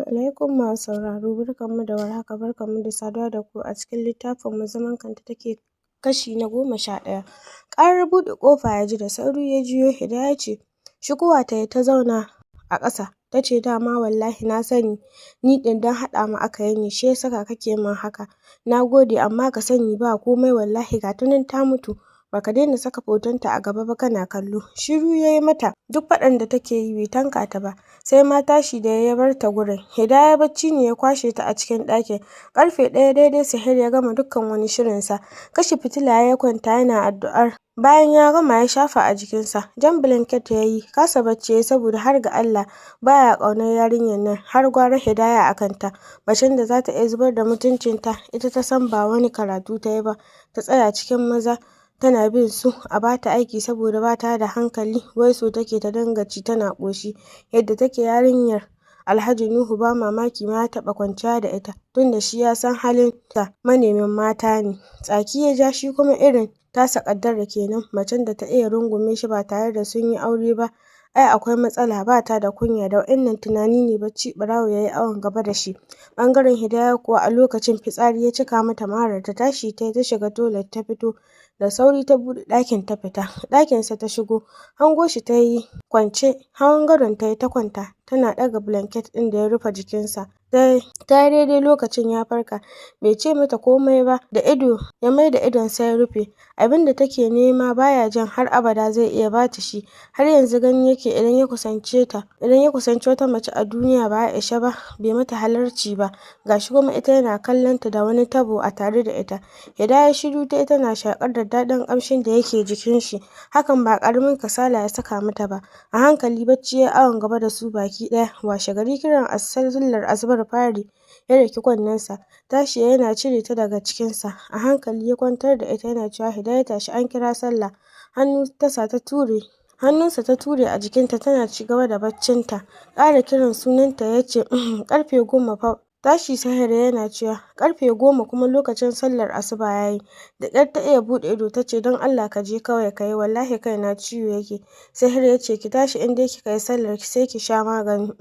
Assalamu alaikum masu sauraro, barkanmu da warhaka, barkanmu da saduwa da ku a cikin littafinmu Zaman Kanta take kashi na 11. Ƙarar buɗe ƙofa ya ji, da sauri ya juyo. Hidaya ce shigowa ta yi, ta zauna a ƙasa, ta ce dama wallahi na sani ni ɗin don haɗa mu aka yi ni, shi ya saka kake min haka. Na gode, amma ka sani ba komai wallahi, ga ta nan ta mutu. Baka daina saka hotonta a gaba ba kana kallo. Shiru ya yi mata, duk faɗan da take yi bai tanka ta ba, sai ma tashi da ya bar ta gurin. Hidaya bacci ne ya kwashe ta a cikin ɗakin. Ƙarfe 1 daidai Saheer ya gama dukkan wani shirinsa. Kashe fitila ya kwanta yana addu'ar. Bayan ya gama ya shafa a jikinsa. Jan blanket ya yi, kasa bacci ya saboda har ga Allah baya ƙaunar yarinyar nan, har gwara Hidaya a kanta. Macen da za ta iya zubar da mutuncinta, ita ta san ba wani karatu ta yi ba, ta tsaya cikin maza tana bin su a bata aiki saboda bata da hankali, wai so take ta dinga ci tana ƙoshi. Yadda take yarinyar Alhaji Nuhu ba mamaki ma ya taɓa kwanciya da ita, tunda shi ya san halin ta manemin mata ne. Tsaki ya ja, shi kuma irin tasa ƙaddara kenan, macen da ta iya rungume shi ba tare da sun yi aure ba. Ai akwai matsala, ba ta da kunya. Da wa'innan tunani ne bacci ɓarawo ya yi awon gaba da shi. Ɓangaren Hidaya kuwa a lokacin fitsari ya cika mata marar, ta tashi ta shiga toilet ta fito. Da sauri ta buɗe ɗakin ta fita. Ɗakinsa ta shigo, hango shi ta yi kwance, hawan gadon ta yi ta kwanta, tana ɗaga blanket ɗin da ya rufe jikinsa. Ta yi daidai lokacin ya farka, bai ce mata komai ba, da ido ya mai da idonsa ya rufe. Abin da take nema baya jin har abada zai iya bata shi. Har yanzu gani yake idan ya kusanci wata mace a duniya ba Aisha ba, bai mata halarci ba. Gashi kuma ita yana kallon ta da wani tabo a tare da ita. Hidaya shiru ta tana shakar da daɗin ƙamshin da yake jikin shi. Hakan ba ƙaramin kasala ya saka mata ba. A hankali bacci ya awon gaba da su baki ɗaya. Washe gari kiran sallar asubar fari ya daki kunnensa. Tashi yana cire ta daga cikinsa. A hankali ya kwantar da ita yana cewa Hidaya tashi, an kira sallah. Hannunsa ta ture a jikinta tana ci gaba da baccinta. Ƙara kiran sunanta ya ce ƙarfe 10 fa. Tashi Saheer yana cewa ƙarfe 10 kuma lokacin sallar asuba ya yi. Da ƙyar ta iya buɗe ido ta ce don Allah ka je kawai ka yi, wallahi kaina ciwo yake. Saheer ya ce ki tashi, in dai kika yi sallar ki sai ki sha magani.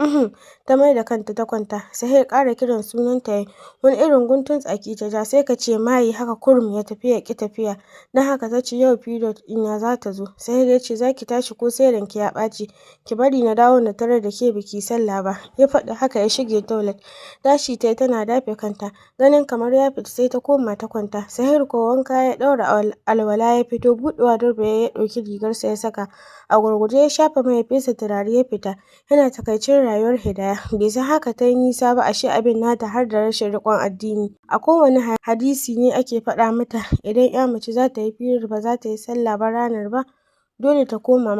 Ta mai da kanta ta kwanta. Saheer ƙara kiran sunanta ya yi. Wani irin guntun tsaki ta ja, sai ka ce mayi haka kurum ya tafi ya ƙi tafiya. Don haka ta ce yau period ɗina za ta zo. Saheer ya ce za ki tashi ko sai ranki ya ɓaci? Ki bari na dawo na tarar da ke biki sallah ba. Ya faɗi haka ya shige toilet. Tashi ta yi tana dafe kanta, ganin kamar ya fita sai ta koma ta kwanta. Saheer ko wanka ya ɗaura alwala ya fito, buɗewa durbe ya ɗauki rigarsa ya saka. A gurguje ya shafa mai, ya fesa turare ya fita. Yana takaicin rayuwar Hidaya, bai san haka ta yi nisa ba, ashe abin nata har da rashin riƙon addini. A kowane hadisi ne ake faɗa mata idan ya mace za ta yi period ba za ta yi sallah ba ranar ba, dole ta koma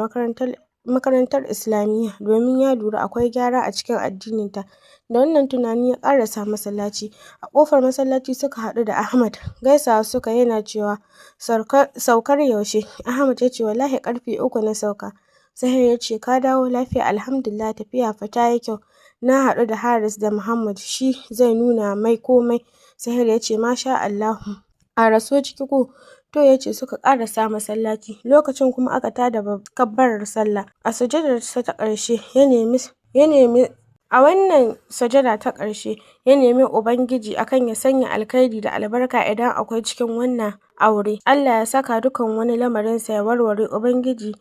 makarantar Islamiyya, domin ya lura akwai gyara a cikin addininta. Da wannan tunani ya ƙarasa masallaci. A ƙofar masallaci suka haɗu da Ahmad. Gaisawa suka, yana cewa saukar yaushe? Ahmad ya ce wallahi ƙarfe 3 na sauka. Saheer ya ce ka dawo lafiya? Alhamdulillah, tafiya fa ta yi kyau. Na haɗu da Haris da Muhammad, shi zai nuna mai komai. Saheer ya ce masha Allahu. A raso ciki ko? To, ya ce suka ƙarasa masallaci. Lokacin kuma aka tada kabbarar sallah. A sujadarsa ta ƙarshe wannan sajada ta ƙarshe ya nemi Ubangiji akan ya sanya alkhairi da albarka idan akwai cikin wannan aure. Allah ya saka dukan wani lamarinsa ya warware. Ubangiji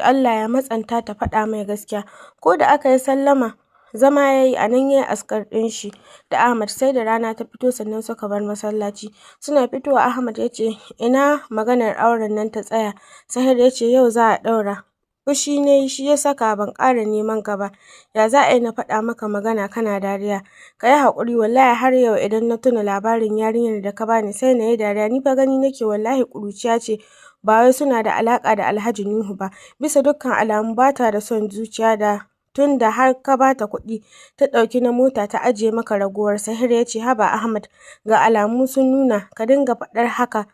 Allah ya matsanta ta faɗa mai gaskiya. Ko da aka yi sallama, zama ya yi a nan, ya yi askar ɗin shi da Ahmad, sai da rana ta fito sannan suka bar masallaci. Suna fitowa Ahmad ya ce ina maganar auren nan ta tsaya? Saheer ya ce yau za a ɗaura. Fushi ne shi ya saka ban ƙara neman ka ba. Ya za a yi na faɗa maka magana kana dariya? Ka yi haƙuri, wallahi har yau idan na tuna labarin yarinyar da ka bani sai na yi dariya. Ni fa gani nake wallahi ƙuruciya ce, ba wai suna da alaƙa da Alhaji Nuhu ba. Bisa dukkan alamu ba ta da son zuciya, da tun da har ka bata kuɗi ta ɗauki na mota ta ajiye maka ragowar. Saheer ya ce haba Ahmad, ga alamu sun nuna ka dinga faɗar haka,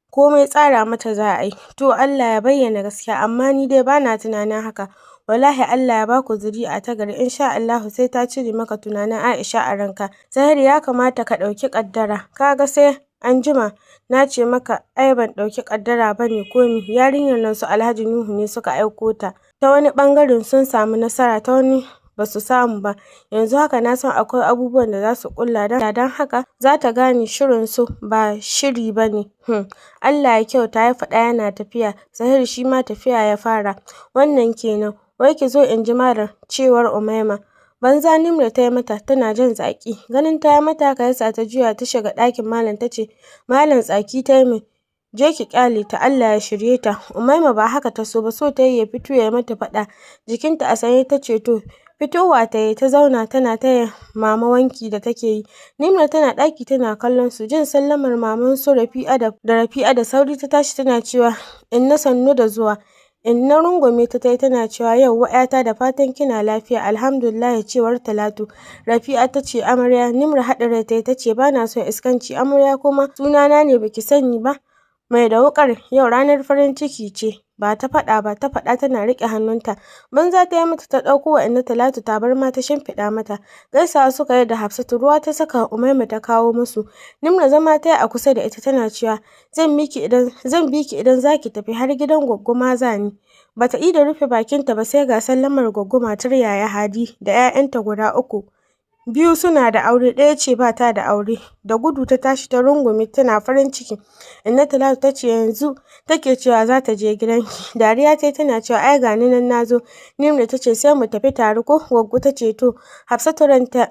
komai tsara mata za a yi. To Allah ya bayyana gaskiya, amma ni dai bana tunanin haka. Wallahi Allah ya baku zuri'a ta gari, insha Allahu sai ta cire maka tunanin Aisha a ranka. Saheer ya kamata ka ɗauki ƙaddara. Kaga sai anjima na ce maka ai ban ɗauki ƙaddara bane komi. Yarinyar nan su Alhaji Nuhu ne suka aiko ta. Ta wani ɓangaren sun samu nasara, ta wani ba su samu ba. Yanzu haka na san akwai abubuwan da za su ƙulla don haka za ta gane shirin su ba shiri ba ne. Allah ya kyauta, ya faɗa yana tafiya. Saheer shi ma tafiya ya fara. Wannan kenan. Wai ki zo in ji malam, cewar Umaima. Banza Nimrah ta yi mata tana jan tsaki. Ganin ta yi mata haka yasa ta juya ta shiga ɗakin malam ta ce, Malam tsaki ta yi min. Je ki kyale ta, Allah ya shirye ta. Umaima ba haka ta so ba, so ta yi ya fito ya mata faɗa. Jikinta a sanye ta ce to. Fitowa ta yi ta zauna tana taya mama wanki da take yi. Nimrah tana ɗaki tana kallon su. Jin sallamar maman su Rafi'a da sauri ta tashi tana cewa, Inna sannu da zuwa. Inna rungume ta yi tana cewa yauwa ƴata, da fatan kina lafiya. Alhamdulillah, cewar Talatu. Rafi'a ta ce amarya. Nimrah haɗa rai ta ce ba na son iskanci. Amarya kuma sunana ne baki sani ba. Mai da wuƙar, yau ranar farin ciki ce. Ba ta faɗa tana riƙe hannunta. Banza ta yi mata ta ɗauko wa Inna Talatu tabarma ta shimfiɗa mata. Gaisawa suka yi da Hafsatu, ruwa ta saka Umaima ta kawo musu. Nimrah zama ta yi a kusa da ita tana cewa zan bi ki idan za ki tafi, har gidan Gwaggo ma za ni. Bata da rufe bakinta ba sai ga sallamar Gwaggo matar Yaya Hadi da 'ya'yanta guda 3. Biyu suna da aure, ɗaya ce ba ta da aure. Da gudu ta tashi ta rungume tana farin ciki. Inna Talatu ta ce yanzu take cewa za ta je gidanki. Dariya ta yi tana cewa ai ga ni nan na zo. Nimrah ta ce sai mu tafi tare ko? Gwaggo ta ce to. Hafsatu ranta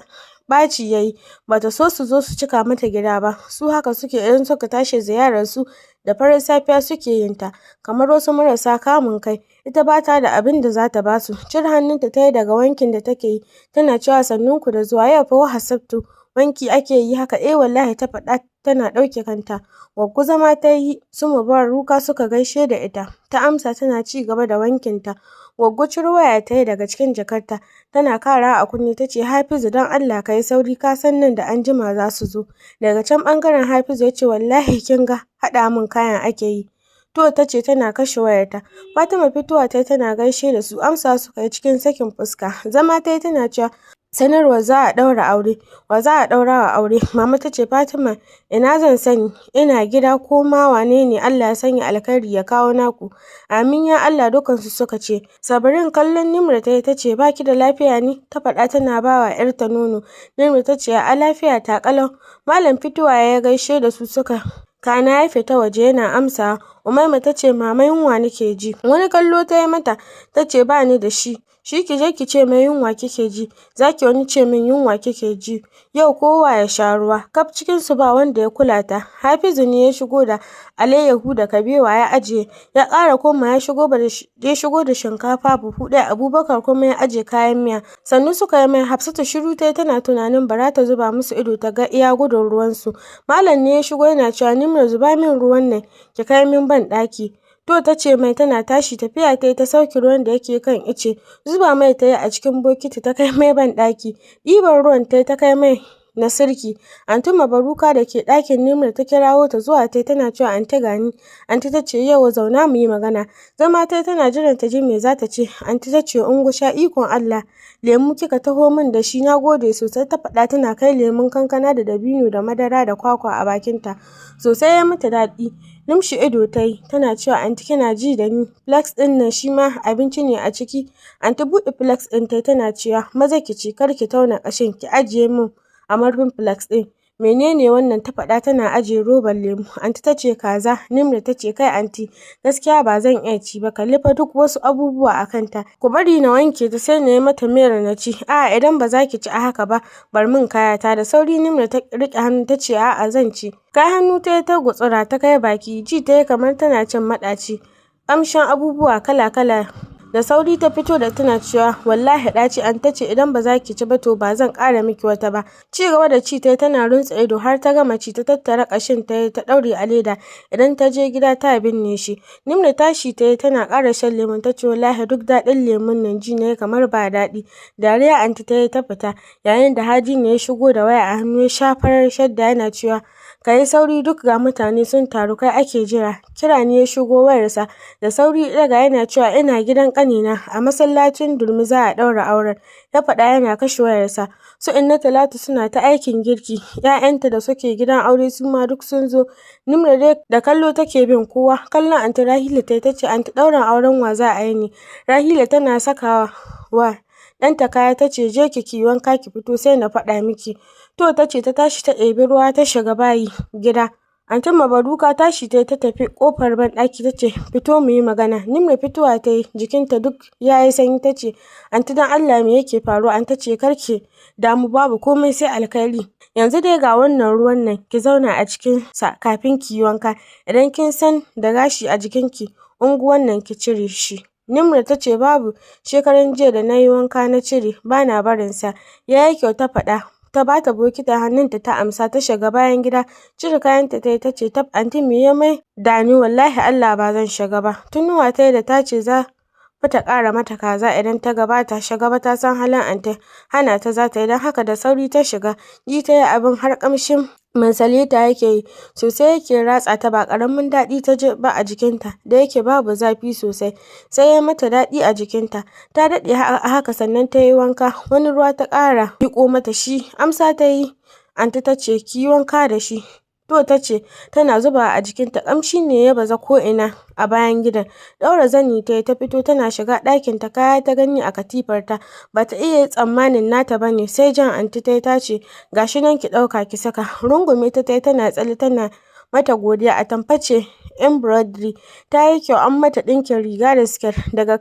ɓaci ya yi, ba ta so su zo su cika mata gida ba. Su haka suke idan suka tashi ziyarar su da farin safiya suke yin ta, kamar wasu marasa kamun kai. Ita ba ta da abin da za ta ba su. Cire hannunta ta yi daga wankin da take yi, tana cewa sannunku da zuwa. Yau fa Hafsatu wanki ake yi haka? Wallahi, ta faɗa tana ɗauke kanta. Gwaggo zama ta yi, su Mubaruka suka gaishe da ita. Ta amsa tana ci gaba da wankinta. Gwaggo ciro waya ta yi daga cikin jakarta, tana karawa a kunne ta ce Hafizu don Allah ka yi sauri, ka san nan da anjima za su zo. Daga can ɓangaren Hafizu ya ce wallahi kin ga haɗa min kayan ake yi. To ta ce tana kashe wayarta. Fatima fitowa ta yi tana gaishe da su, amsa suka yi cikin sakin fuska. Zama ta yi tana cewa sanarwar za a ɗaura aure. Wa za a ɗaura wa aure? Mama ta ce Fatima, ina zan sani, ina gida ko ma wane ne, Allah ya sanya alkhairi ya kawo naku. Amin ya Allah, dukansu suka ce. Sabrin kallon Nimrah ta yi ta ce baki da lafiya ne? Ta faɗa tana ba wa ‘yarta nono. Nimrah ta ce a lafiya ta ƙalau. Malam fitowa ya gaishe da su suka kana ya fita waje yana amsa. Umaima ta ce mama yunwa nake ji. Wani kallo ta yi mata ta ce ba ni da shi. Shi ki je ki ce mai yunwa kike ji. Za ki wani ce min yunwa kike ji. Yau kowa ya sha ruwa. Kaf cikin su ba wanda ya kula ta. Hafizu ne ya shigo da alayyahu da kabewa ya ajiye. Ya ƙara koma ya shigo da shinkafa buhu ɗaya. Abubakar kuma ya ajiye kayan miya. Sannu suka yi mai. Hafsatu shiru ta yi tana tunanin bara ta zuba musu ido ta ga iya gudun ruwansu. Malam ne ya shigo yana cewa Nimrah zuba min ruwan nan ki kai min ban ɗaki. To ta ce mai tana tashi. Tafiya ta yi ta sauki ruwan da yake kan ice. Zuba mai ta yi a cikin bokiti ta kai mai ban ɗaki. Ɗiban ruwan ta yi ta kai mai na sirki. Anti Mabaruka da ke ɗakin Nimrah ta kirawo ta zuwa ta yi tana cewa anti gani. Anti ta ce yau zauna mu yi magana. Zama ta yi tana jiran ta ji me za ta ce. Anti ta ce ungusha ikon Allah. Lemu kika taho min da shi, na gode sosai, ta faɗa tana kai lemun kankana da dabino da madara da kwakwa a bakinta. Sosai ya mata daɗi. Lumshi ido ta yi tana cewa anti kina ji da ni, flax ɗin nan shi ma abinci ne a ciki. Anti buɗe flax ɗin ta yi tana cewa maza ki ci, kar ki tauna ƙashin, ki ajiye min a marfin flax ɗin. Menene wannan? Ta faɗa tana ajiye roban lemu. Anti ta ce kaza. Nimrah ta ce kai anti gaskiya ba zan iya ci ba, kalli fa duk wasu abubuwa a kanta. Ku bari na wanke ta sai na yi mata miyar na ci. A'a idan ba za ki ci a haka ba bar min kayata. Da sauri Nimrah ta riƙe hannu ta ce a'a zan ci. Kai hannu ta yi ta gutsura ta kai baki, ji ta yi kamar tana cin maɗaci. Ƙamshin abubuwa kala-kala. Da sauri ta fito da tana cewa wallahi ɗaci. An ta ce idan ba za ki ci ba to ba zan ƙara miki wata ba. Ci gaba da ci ta yi tana runtse ido har ta gama ci, ta tattara ƙashin ta yi ta ɗaure a leda idan ta je gida ta binne shi. Nimrah tashi ta yi tana ƙara shan lemon ta ce wallahi duk daɗin lemun nan ji ne kamar ba daɗi. Dariya anti ta yi ta fita yayin da Hadi ne ya shigo da waya a hannu ya sha farar shadda yana cewa ka yi sauri duk ga mutane sun taru kai ake jira. Kira ne ya shigo wayarsa da sauri daga yana cewa ina gidan ƙanina a masallacin Durmi za a ɗaura auren. Ya faɗa yana kashe wayarsa. Su Inna Talatu suna ta aikin girki. 'Ya'yanta da suke gidan aure su ma duk sun zo. Nimrah dai da kallo take bin kowa. Kallon anti Rahila ta ce anti ɗaurin auren wa za a yi ne? Rahila tana sakawa ɗanta kaya ta ce je ki wanka ki fito sai na faɗa miki. To ta ce ta tashi ta ɗebi ruwa ta shiga bayi gida. Antin Mabaruka tashi ta tafi ƙofar banɗaki ta ce fito mu yi magana. Nimrah fitowa ta yi jikinta duk ya yi sanyi ta ce anti don Allah me yake faruwa? An ta ce karki damu babu komai sai alkhairi. Yanzu dai ga wannan ruwan nan ki zauna a cikin sa kafin ki yi wanka. Idan kin san da gashi a jikinki unguwan nan ki cire shi. Nimrah ta ce babu, shekaran jiya da na yi wanka na cire, ba na barinsa. Ya yi kyau ta faɗa. Ta ba ta bokitin hannunta ta amsa ta shiga bayan gida. Cire kayanta ta yi ta ce tab anti me ya mai da ni wallahi Allah ba zan shiga ba. Tunuwa ta yi da ta ce za ta ƙara mata kaza idan ta gabata shiga ba ta san halin anti hana ta za ta yi don haka da sauri ta shiga. Ji ta yi abin har ƙamshin mansaleta yake yi sosai yake ratsa ta ba ƙaramin daɗi ta ji ba a jikinta da yake babu zafi sosai sai ya mata daɗi a jikinta. Ta daɗe a haka sannan ta yi wanka wani ruwa ta ƙara miƙo mata shi amsa ta yi. Anti ta ce ki yi wanka da shi. To ta ce tana zuba a jikinta ƙamshi ne ya baza ko'ina a bayan gidan. Ɗaura zani ta yi ta fito tana shiga ɗakin ta kaya ta gani a katifarta ba ta iya tsammanin nata ba ne sai jan anti ta yi ta ce gashi nan ki ɗauka ki saka. Rungume ta yi tana tsalle tana mata godiya a tamface embroidery ta yi kyau an mata ɗinkin riga da siket daga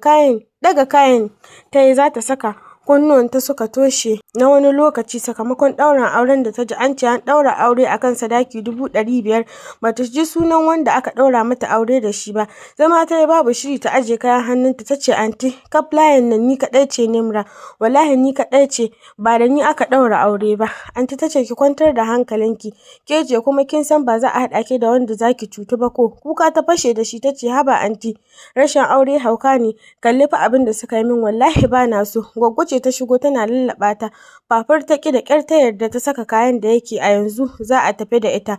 kayan ta yi za ta saka. Kunnuwanta suka toshe na wani lokaci sakamakon ɗaurin auren da ta ji an ce an ɗaura aure akan sadaki 500,000 bata ji sunan wanda aka ɗaura mata aure da shi ba. Zama ta yi babu shiri ta aje kayan hannunta ta ce anti kaf layin nan ni kaɗai ce Nimrah wallahi ni kaɗai ce ba da ni aka ɗaura aure ba. Anti ta ce ki kwantar da hankalinki ke ce kuma kin san ba za a haɗa ki da wanda zaki cutu ba ko. Kuka ta fashe da shi ta ce haba anti rashin aure hauka ne kalli fa abin da suka yi min wallahi ba na so. Gwaggwace ta shigo tana lallaɓa ta fafar ta ƙi da ƙyar ta yarda ta saka kayan da yake a yanzu za a tafi da ita.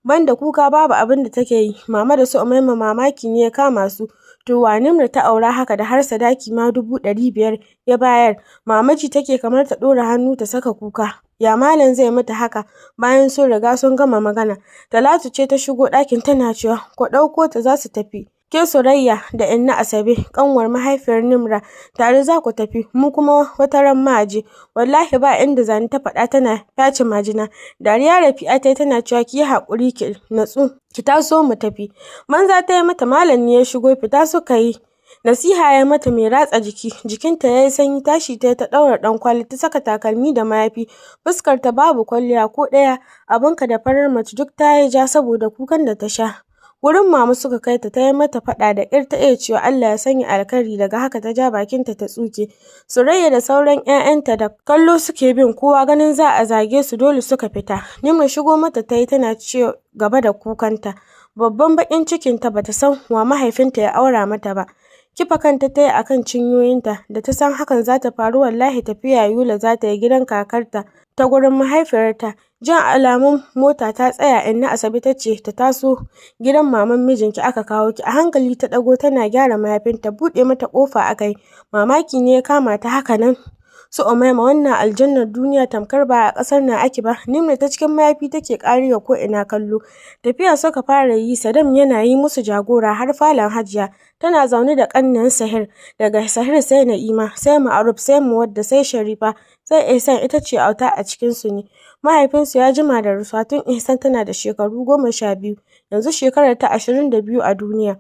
Banda kuka babu abin da take yi. Mama da su Umaima mamaki ne ya kama su. To wa Nimrah ta aura haka da har sadaki ma 500,000 ya bayar. Mama ji take kamar ta ɗora hannu ta saka kuka. Ya malam zai mata haka bayan sun riga sun gama magana. Talatu ce ta shigo ɗakin tana cewa ku ɗauko ta za su tafi. Ke Surayya da Inna Asabe ƙanwar mahaifiyar Nimrah tare za ku tafi mu kuma wata ran ma je. Wallahi ba inda zani ta faɗa tana face majina. Dariya Rafi'a ta yi tana cewa ki yi haƙuri ki natsu ki taso mu tafi. Manza ta yi mata malam ne ya shigo fita suka yi. Nasiha ya mata mai ratsa jiki, jikinta ya yi sanyi tashi ta ɗaura ɗankwali ta saka takalmi da mayafi, fuskarta babu kwalliya ko ɗaya, abinka da farar mace duk ta yi ja saboda kukan da ta sha. Wurin mama suka kai ta yi mata faɗa da ƙyar ta iya cewa Allah ya sanya alkhairi daga haka ta ja bakinta ta tsuke. Surayya da sauran 'ya'yanta da kallo suke bin kowa ganin za a zage su dole suka fita. Nimrah shigo mata ta yi tana ci gaba da kukanta. Babban baƙin cikinta bata san wa mahaifinta ya aura mata ba. Kifa kanta ta yi a kan cinyoyinta da ta san hakan za ta faru wallahi tafiya Yula za ta yi gidan kakarta ta gurin mahaifiyarta. Jan alamun mota ta tsaya Inna Asabe ta ce ta taso gidan maman mijinki aka kawo ki. A hankali ta ɗago tana gyara mayafinta buɗe mata ƙofa aka yi. Mamaki ne ya kama ta haka nan. Su Umaima wannan aljannar duniya tamkar ba a ƙasar nan ake ba. Nimrah ta cikin mayafi take ƙariya ko ina kallo. Tafiya suka fara yi Sadam yana yi musu jagora har falon Hajiya. Tana zaune da ƙannen Saheer, daga Saheer sai Na'ima, sai Ma'aruf, sai Muwadda, sai Sharifa, sai Ihsan ita ce auta a cikinsu ne. Mahaifinsu ya jima da rasuwa tun Ihsan tana da shekaru 12, yanzu shekarar ta 22 a duniya.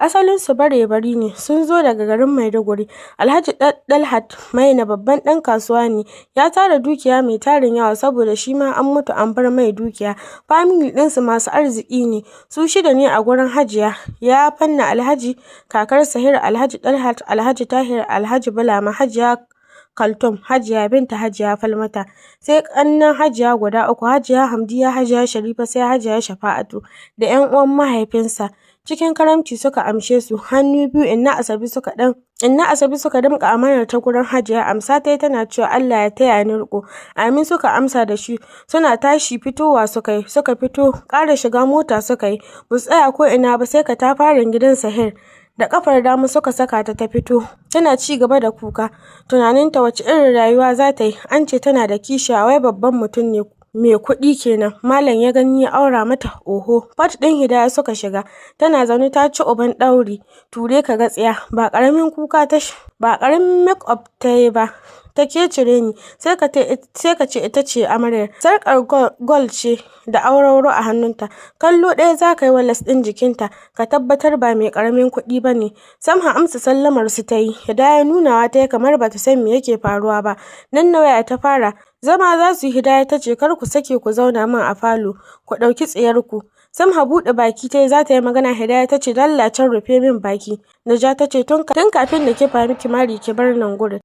Asalinsu bare-bari ne, sun zo daga garin Maiduguri. Alhaji Dalhat Maina babban ɗan kasuwa ne, ya tara dukiya mai tarin yawa saboda shi ma an mutu an bar mai dukiya. Famili ɗinsu masu arziki ne, su 6 ne a gurin Hajiya. Ya fanna Alhaji, kakar Saheer, Alhaji Dalhat, Alhaji Tahir, Alhaji Bulama, Hajiya Kaltum, Hajiya Binta, Hajiya Falmata, sai ƙannan Hajiya guda 3, Hajiya Hamdiya, Hajiya Sharifa, sai Hajiya Shafa'atu da 'yan uwan mahaifinsa. Cikin karamci suka amshe su hannu biyu. Inna Asabe suka damƙa amanar ta gurin Hajiya. Amsa ta yi tana cewa Allah ya taya ni riƙo. Amin suka amsa da shi. Suna tashi fitowa suka fito ƙara shiga mota suka yi. Ba su tsaya ko ina ba sai katafaren gidan Saheer. Da kafar dama suka saka ta fito. Tana ci gaba da kuka. Tunaninta wace irin rayuwa za ta yi. An ce tana da kishiya wai babban mutum ne mai kuɗi kenan, malam ya gani ya aura mata. Oho, fat ɗin Hidaya suka shiga, tana zaune ta ci uban ɗauri, ture ka ga tsiya, ba ƙaramin make up ta yi ba, ta cire ni, sai ka ce ita ce amaryar. Sarƙar gold ce da awarwaro a hannunta, kallo ɗaya za ka yi wa las ɗin jikinta, ka tabbatar ba mai ƙaramin kuɗi ba ne. Samha amsa sallamar su ta yi, Hidaya nunawa ta yi kamar ba ta san me yake faruwa ba. Nan Yaya ta fara, zama za su yi. Hidaya ta ce, kar ku sake ku zauna min a falo, ku ɗauki tsiyarku. Samha buɗe baki ta yi za ta yi magana. Hidaya ta ce, dallacen rufe min baki. Naja ta ce, tun kafin da kifa miki mari ki bar nan gurin.